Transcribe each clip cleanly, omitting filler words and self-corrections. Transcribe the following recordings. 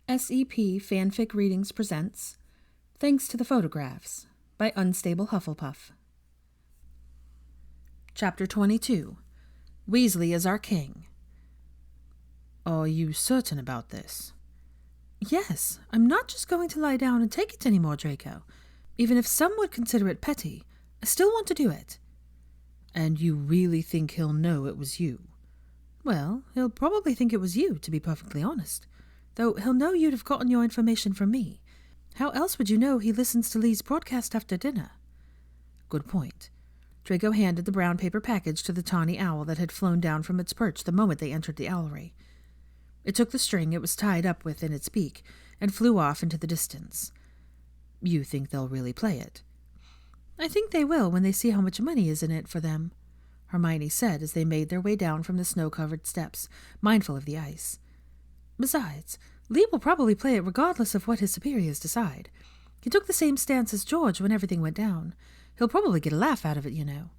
SEP FanFic Readings presents Thanks to the Photographs by Unstable Hufflepuff. Chapter 22. Weasley is our king. Are you certain about this? Yes, I'm not just going to lie down and take it anymore, Draco. Even if some would consider it petty, I still want to do it. And you really think he'll know it was you? Well, he'll probably think it was you, to be perfectly honest. Though he'll know you'd have gotten your information from me. How else would you know he listens to Lee's broadcast after dinner? Good point. Draco handed the brown paper package to the tawny owl that had flown down from its perch the moment they entered the owlery. It took the string it was tied up with in its beak and flew off into the distance. You think they'll really play it? I think they will when they see how much money is in it for them, Hermione said as they made their way down from the snow-covered steps, mindful of the ice. Besides, Lee will probably play it regardless of what his superiors decide. He took the same stance as George when everything went down. He'll probably get a laugh out of it, you know.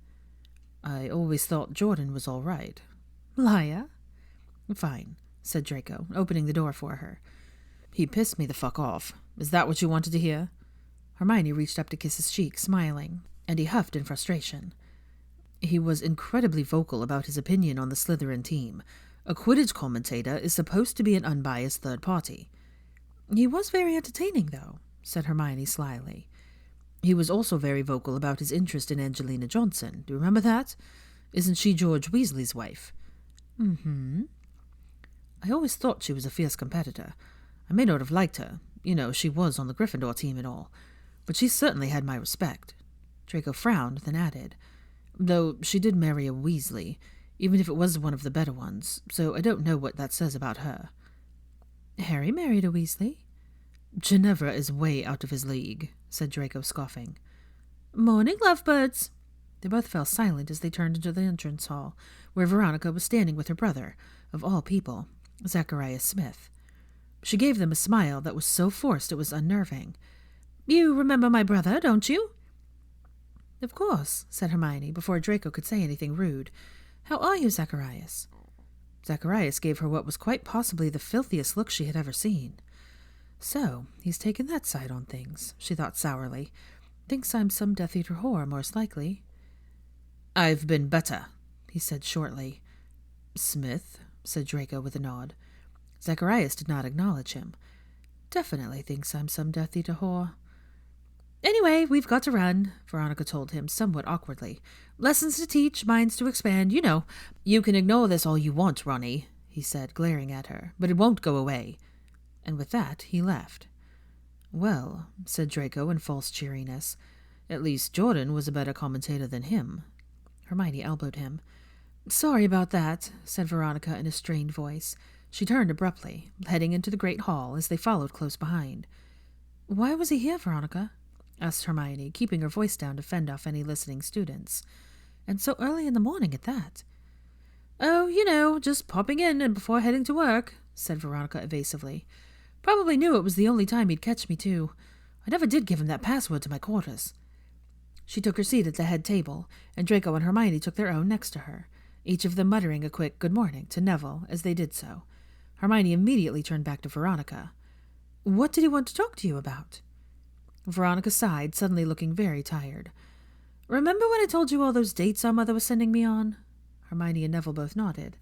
I always thought Jordan was all right. Liar. Fine, said Draco, opening the door for her. He pissed me the fuck off. Is that what you wanted to hear? Hermione reached up to kiss his cheek, smiling, and he huffed in frustration. He was incredibly vocal about his opinion on the Slytherin team. A Quidditch commentator is supposed to be an unbiased third party. He was very entertaining, though, said Hermione slyly. He was also very vocal about his interest in Angelina Johnson. Do you remember that? Isn't she George Weasley's wife? Mm-hmm. I always thought she was a fierce competitor. I may not have liked her. You know, she was on the Gryffindor team and all. But she certainly had my respect. Draco frowned, then added, though she did marry a Weasley, even if it was one of the better ones, so I don't know what that says about her. Harry married a Weasley? Ginevra is way out of his league, said Draco, scoffing. Morning, lovebirds. They both fell silent as they turned into the entrance hall, where Veronica was standing with her brother, of all people, Zacharias Smith. She gave them a smile that was so forced it was unnerving. You remember my brother, don't you? Of course, said Hermione, before Draco could say anything rude. How are you, Zacharias? Zacharias gave her what was quite possibly the filthiest look she had ever seen. So, he's taken that side on things, she thought sourly. Thinks I'm some Death Eater whore, most likely. I've been better, he said shortly. Smith, said Draco with a nod. Zacharias did not acknowledge him. Definitely thinks I'm some Death Eater whore. Anyway, we've got to run, Veronica told him somewhat awkwardly. Lessons to teach, minds to expand, you know. You can ignore this all you want, Ronnie, he said, glaring at her, but it won't go away. And with that, he left. Well, said Draco in false cheeriness, at least Jordan was a better commentator than him. Hermione elbowed him. Sorry about that, said Veronica in a strained voice. She turned abruptly, heading into the great hall as they followed close behind. Why was he here, Veronica? Asked Hermione, keeping her voice down to fend off any listening students. And so early in the morning at that. Oh, you know, just popping in and before heading to work, said Veronica evasively. Probably knew it was the only time he'd catch me, too. I never did give him that password to my quarters. She took her seat at the head table, and Draco and Hermione took their own next to her, each of them muttering a quick good morning to Neville as they did so. Hermione immediately turned back to Veronica. What did he want to talk to you about? Veronica sighed, suddenly looking very tired. Remember when I told you all those dates our mother was sending me on? Hermione and Neville both nodded.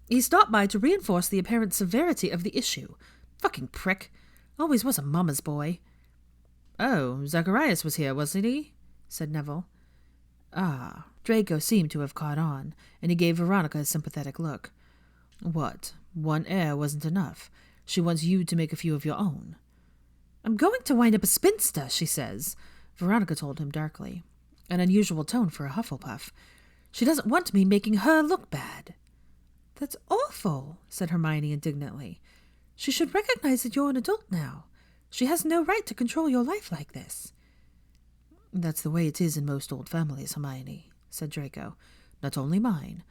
He stopped by to reinforce the apparent severity of the issue. Fucking prick. Always was a mama's boy. Oh, Zacharias was here, wasn't he? Said Neville. Ah, Draco seemed to have caught on, and he gave Veronica a sympathetic look. What? One heir wasn't enough. She wants you to make a few of your own. I'm going to wind up a spinster, she says, Veronica told him darkly, an unusual tone for a Hufflepuff. She doesn't want me making her look bad. That's awful, said Hermione indignantly. She should recognize that you're an adult now. She has no right to control your life like this. That's the way it is in most old families, Hermione, said Draco. Not only mine.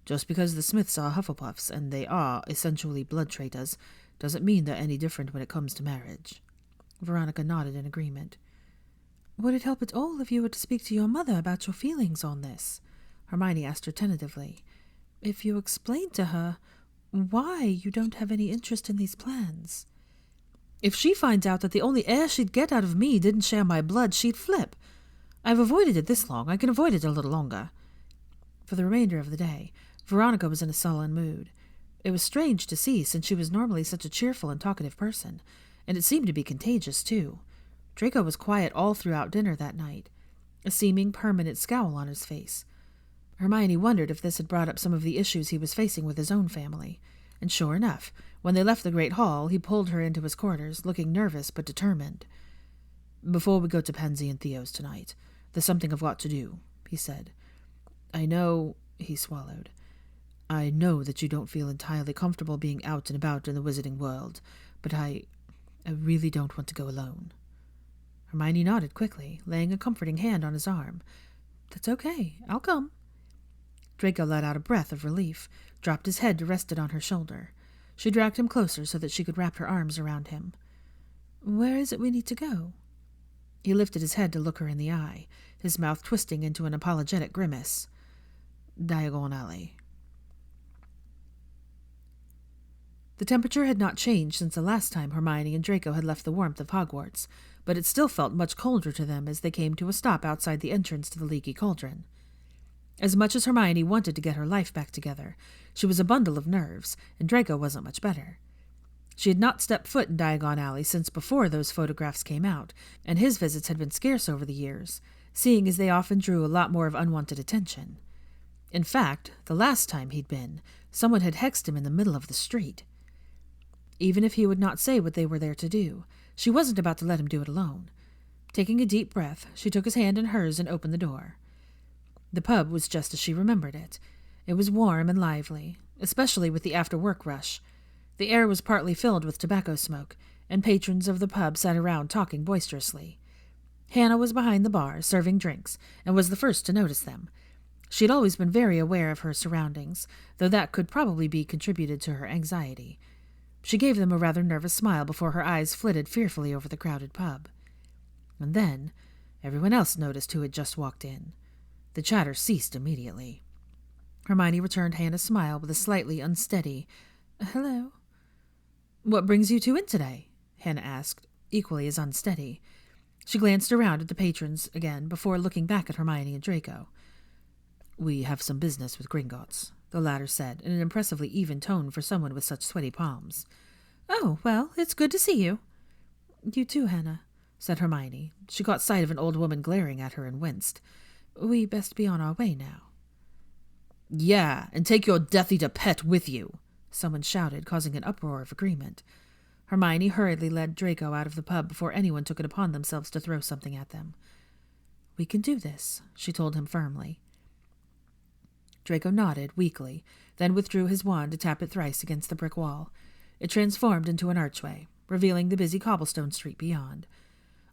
Just because the Smiths are Hufflepuffs, and they are essentially blood traitors, doesn't mean they're any different when it comes to marriage. Veronica nodded in agreement. Would it help at all if you were to speak to your mother about your feelings on this? Hermione asked her tentatively. If you explained to her why you don't have any interest in these plans. If she finds out that the only air she'd get out of me didn't share my blood, she'd flip. I've avoided it this long. I can avoid it a little longer." For the remainder of the day, Veronica was in a sullen mood. It was strange to see, since she was normally such a cheerful and talkative person, and it seemed to be contagious, too. Draco was quiet all throughout dinner that night, a seeming permanent scowl on his face. Hermione wondered if this had brought up some of the issues he was facing with his own family, and sure enough, when they left the great hall, he pulled her into his quarters, looking nervous but determined. "Before we go to Pansy and Theo's tonight, there's something I've got to do," he said. "I know," he swallowed, "I know that you don't feel entirely comfortable being out and about in the wizarding world, but I really don't want to go alone." Hermione nodded quickly, laying a comforting hand on his arm. "That's okay. I'll come." Draco let out a breath of relief, dropped his head to rest it on her shoulder. She dragged him closer so that she could wrap her arms around him. "Where is it we need to go?" He lifted his head to look her in the eye, his mouth twisting into an apologetic grimace. "Diagon Alley." The temperature had not changed since the last time Hermione and Draco had left the warmth of Hogwarts, but it still felt much colder to them as they came to a stop outside the entrance to the Leaky Cauldron. As much as Hermione wanted to get her life back together, she was a bundle of nerves, and Draco wasn't much better. She had not stepped foot in Diagon Alley since before those photographs came out, and his visits had been scarce over the years, seeing as they often drew a lot more of unwanted attention. In fact, the last time he'd been, someone had hexed him in the middle of the street. Even if he would not say what they were there to do, she wasn't about to let him do it alone. Taking a deep breath, she took his hand in hers and opened the door. The pub was just as she remembered it. It was warm and lively, especially with the after-work rush. The air was partly filled with tobacco smoke, and patrons of the pub sat around talking boisterously. Hannah was behind the bar, serving drinks, and was the first to notice them. She had always been very aware of her surroundings, though that could probably be contributed to her anxiety. She gave them a rather nervous smile before her eyes flitted fearfully over the crowded pub. And then, everyone else noticed who had just walked in. The chatter ceased immediately. Hermione returned Hannah's smile with a slightly unsteady, "Hello." "What brings you two in today?" Hannah asked, equally as unsteady. She glanced around at the patrons again before looking back at Hermione and Draco. "We have some business with Gringotts," the latter said, in an impressively even tone for someone with such sweaty palms. "Oh, well, it's good to see you." "You too, Hannah," said Hermione. She caught sight of an old woman glaring at her and winced. "We best be on our way now." "Yeah, and take your Death Eater pet with you," someone shouted, causing an uproar of agreement. Hermione hurriedly led Draco out of the pub before anyone took it upon themselves to throw something at them. "We can do this," she told him firmly. Draco nodded weakly, then withdrew his wand to tap it thrice against the brick wall. It transformed into an archway, revealing the busy cobblestone street beyond.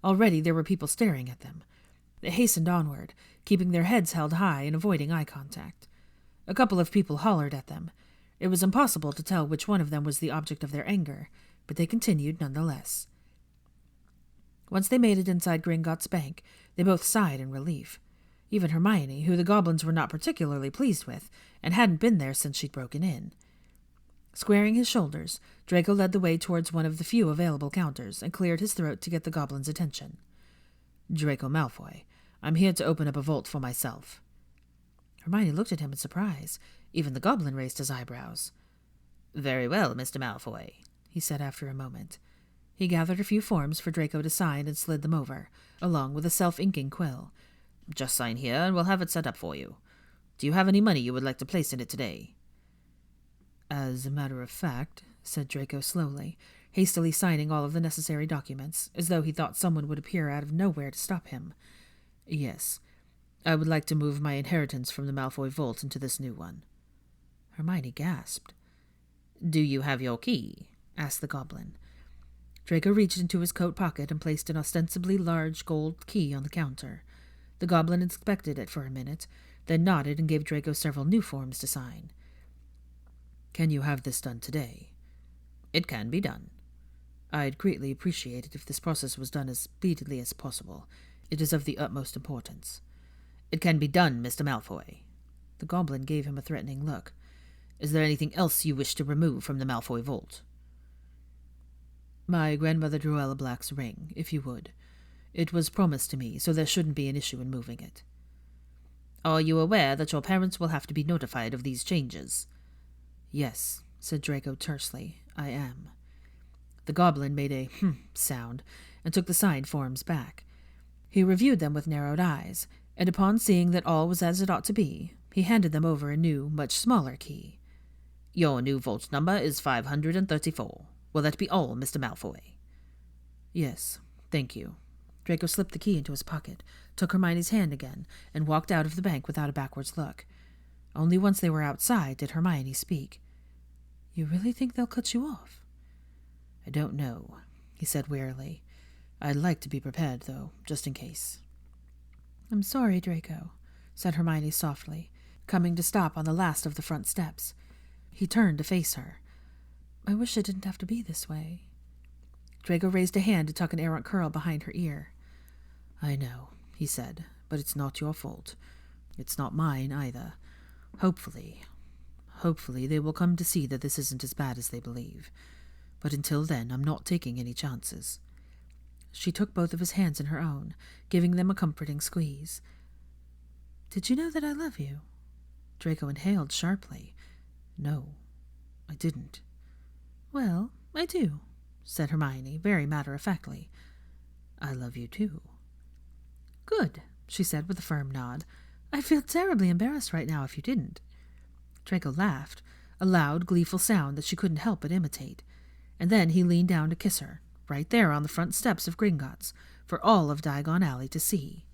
Already there were people staring at them. They hastened onward, keeping their heads held high and avoiding eye contact. A couple of people hollered at them. It was impossible to tell which one of them was the object of their anger, but they continued nonetheless. Once they made it inside Gringotts Bank, they both sighed in relief. Even Hermione, who the goblins were not particularly pleased with, and hadn't been there since she'd broken in. Squaring his shoulders, Draco led the way towards one of the few available counters and cleared his throat to get the goblin's attention. "Draco Malfoy, I'm here to open up a vault for myself." Hermione looked at him in surprise. Even the goblin raised his eyebrows. "Very well, Mr. Malfoy," he said after a moment. He gathered a few forms for Draco to sign and slid them over, along with a self-inking quill. "Just sign here and we'll have it set up for you. Do you have any money you would like to place in it today?" "As a matter of fact," said Draco slowly, hastily signing all of the necessary documents, as though he thought someone would appear out of nowhere to stop him. "Yes, I would like to move my inheritance from the Malfoy vault into this new one." Hermione gasped. "Do you have your key?" asked the goblin. Draco reached into his coat pocket and placed an ostensibly large gold key on the counter. The goblin inspected it for a minute, then nodded and gave Draco several new forms to sign. "Can you have this done today?" "It can be done." "I'd greatly appreciate it if this process was done as speedily as possible. It is of the utmost importance." "It can be done, Mr. Malfoy." The goblin gave him a threatening look. "Is there anything else you wish to remove from the Malfoy vault?" My grandmother Druella Black's ring, if you would. It was promised to me, so there shouldn't be an issue in moving it. Are you aware that your parents will have to be notified of these changes? Yes, said Draco tersely. I am. The goblin made a sound and took the signed forms back. He reviewed them with narrowed eyes, and upon seeing that all was as it ought to be, he handed them over a new, much smaller key. Your new vault number is 534. Will that be all, Mr. Malfoy? Yes, thank you. Draco slipped the key into his pocket, took Hermione's hand again, and walked out of the bank without a backwards look. Only once they were outside did Hermione speak. You really think they'll cut you off? I don't know, he said wearily. I'd like to be prepared, though, just in case. I'm sorry, Draco, said Hermione softly, coming to stop on the last of the front steps. He turned to face her. I wish it didn't have to be this way. Draco raised a hand to tuck an errant curl behind her ear. I know, he said, but it's not your fault. It's not mine, either. Hopefully they will come to see that this isn't as bad as they believe. But until then, I'm not taking any chances. She took both of his hands in her own, giving them a comforting squeeze. Did you know that I love you? Draco inhaled sharply. No, I didn't. Well, I do, said Hermione, very matter-of-factly. I love you, too. Good, she said with a firm nod. I'd feel terribly embarrassed right now if you didn't. Draco laughed, a loud, gleeful sound that she couldn't help but imitate, and then he leaned down to kiss her, right there on the front steps of Gringotts, for all of Diagon Alley to see.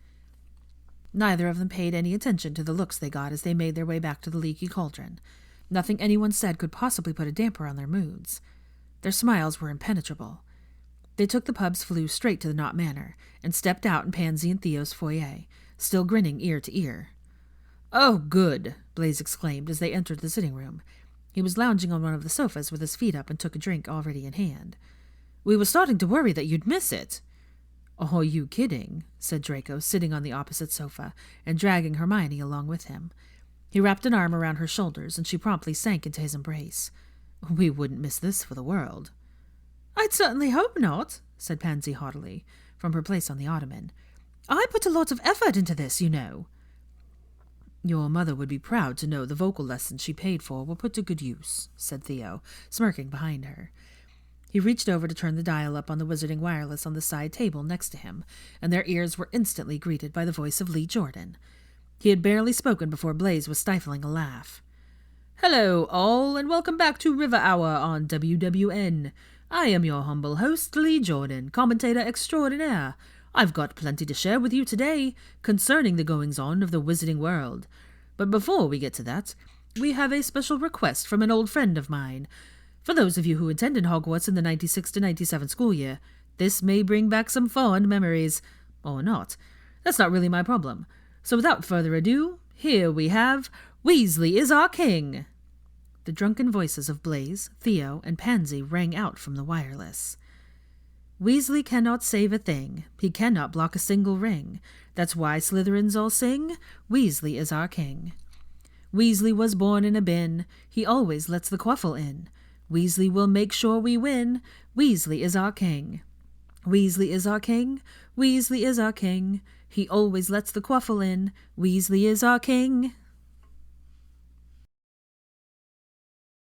Neither of them paid any attention to the looks they got as they made their way back to the leaky cauldron. Nothing anyone said could possibly put a damper on their moods. Their smiles were impenetrable. They took the pub's flue straight to the Knot Manor, and stepped out in Pansy and Theo's foyer, still grinning ear to ear. Oh, good, Blaise exclaimed as they entered the sitting room. He was lounging on one of the sofas with his feet up and took a drink already in hand. We were starting to worry that you'd miss it. Oh, are you kidding? Said Draco, sitting on the opposite sofa and dragging Hermione along with him. He wrapped an arm around her shoulders, and she promptly sank into his embrace. We wouldn't miss this for the world. I'd certainly hope not, said Pansy haughtily, from her place on the ottoman. I put a lot of effort into this, you know. Your mother would be proud to know the vocal lessons she paid for were put to good use, said Theo, smirking behind her. He reached over to turn the dial up on the wizarding wireless on the side table next to him, and their ears were instantly greeted by the voice of Lee Jordan. He had barely spoken before Blaise was stifling a laugh. Hello, all, and welcome back to River Hour on WWN. I am your humble host, Lee Jordan, commentator extraordinaire. I've got plenty to share with you today concerning the goings-on of the wizarding world. But before we get to that, we have a special request from an old friend of mine. For those of you who attended Hogwarts in the 96 to 97 school year, this may bring back some fond memories. Or not. That's not really my problem. So without further ado, here we have Weasley is our king. The drunken voices of Blaise, Theo, and Pansy rang out from the wireless. Weasley cannot save a thing. He cannot block a single ring. That's why Slytherins all sing, Weasley is our king. Weasley was born in a bin. He always lets the quaffle in. Weasley will make sure we win. Weasley is our king. Weasley is our king. Weasley is our king. He always lets the quaffle in. Weasley is our king.